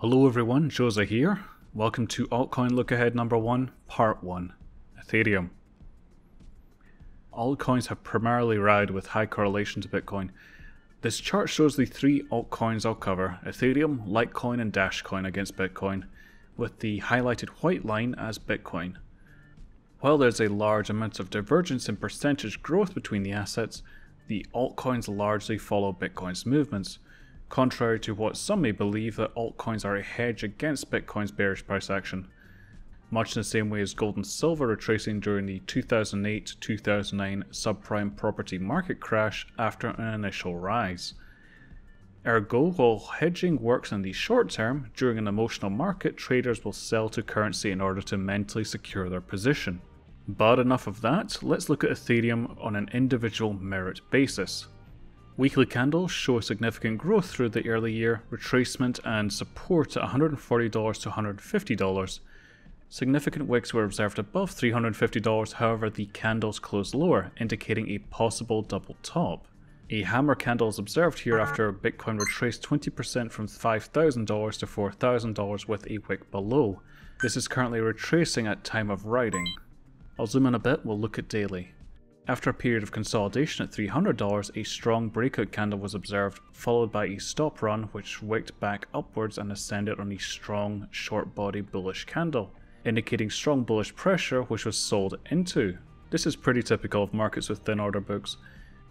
Hello everyone, Mrjozza here. Welcome to Altcoin Lookahead number 1, part 1, Ethereum. Altcoins have primarily rallied with high correlation to Bitcoin. This chart shows the three altcoins I'll cover, Ethereum, Litecoin and Dashcoin against Bitcoin, with the highlighted white line as Bitcoin. While there's a large amount of divergence in percentage growth between the assets, the altcoins largely follow Bitcoin's movements, contrary to what some may believe that altcoins are a hedge against Bitcoin's bearish price action, much in the same way as gold and silver retracing during the 2008-2009 subprime property market crash after an initial rise. Ergo, while hedging works in the short term, during an emotional market, traders will sell to currency in order to mentally secure their position. But enough of that, let's look at Ethereum on an individual merit basis. Weekly candles show significant growth through the early year, retracement and support at $140 to $150. Significant wicks were observed above $350, however the candles closed lower, indicating a possible double top. A hammer candle is observed here after Bitcoin retraced 20% from $5,000 to $4,000 with a wick below. This is currently retracing at time of writing. I'll zoom in a bit, we'll look at daily. After a period of consolidation at $300, a strong breakout candle was observed, followed by a stop run which wicked back upwards and ascended on a strong short body bullish candle, indicating strong bullish pressure which was sold into. This is pretty typical of markets with thin order books.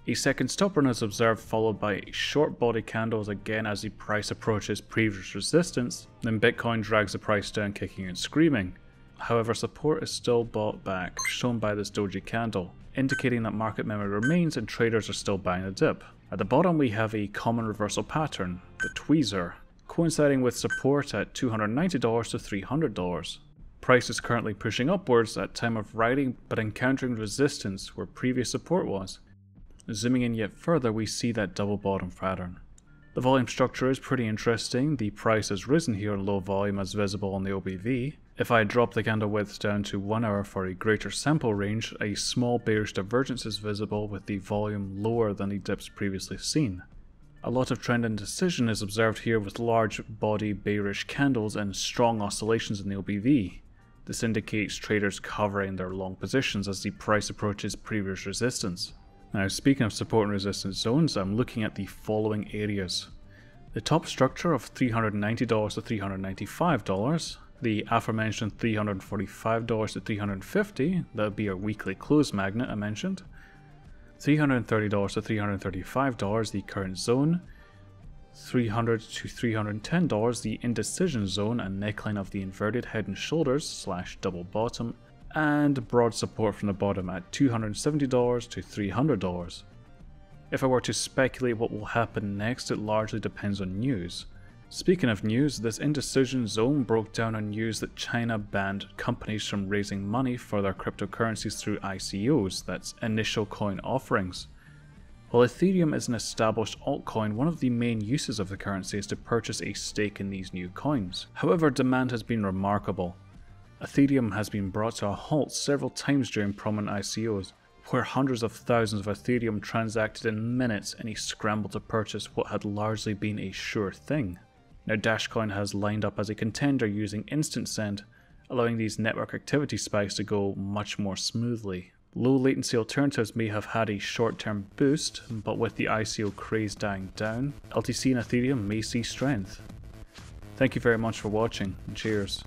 A second stop run is observed, followed by a short body candles again as the price approaches previous resistance, then Bitcoin drags the price down kicking and screaming. However, support is still bought back, shown by this doji candle, indicating that market memory remains and traders are still buying the dip. At the bottom we have a common reversal pattern, the tweezer, coinciding with support at $290 to $300. Price is currently pushing upwards at time of writing but encountering resistance where previous support was. Zooming in yet further, we see that double bottom pattern. The volume structure is pretty interesting. The price has risen here in low volume as visible on the OBV. If I drop the candle width down to 1 hour for a greater sample range, a small bearish divergence is visible with the volume lower than the dips previously seen. A lot of trend indecision is observed here with large body bearish candles and strong oscillations in the OBV. This indicates traders covering their long positions as the price approaches previous resistance. Now, speaking of support and resistance zones, I'm looking at the following areas. The top structure of $390 to $395, the aforementioned $345 to $350, that would be our weekly close magnet I mentioned, $330 to $335, the current zone, $300 to $310, the indecision zone and neckline of the inverted head and shoulders / double bottom, and broad support from the bottom at $270 to $300. If I were to speculate what will happen next, it largely depends on news. Speaking of news, this indecision zone broke down on news that China banned companies from raising money for their cryptocurrencies through ICOs, that's initial coin offerings. While Ethereum is an established altcoin, one of the main uses of the currency is to purchase a stake in these new coins. However, demand has been remarkable. Ethereum has been brought to a halt several times during prominent ICOs, where hundreds of thousands of Ethereum transacted in minutes in a scramble to purchase what had largely been a sure thing. Now Dashcoin has lined up as a contender using instant send, allowing these network activity spikes to go much more smoothly. Low latency alternatives may have had a short-term boost, but with the ICO craze dying down, LTC and Ethereum may see strength. Thank you very much for watching, and cheers.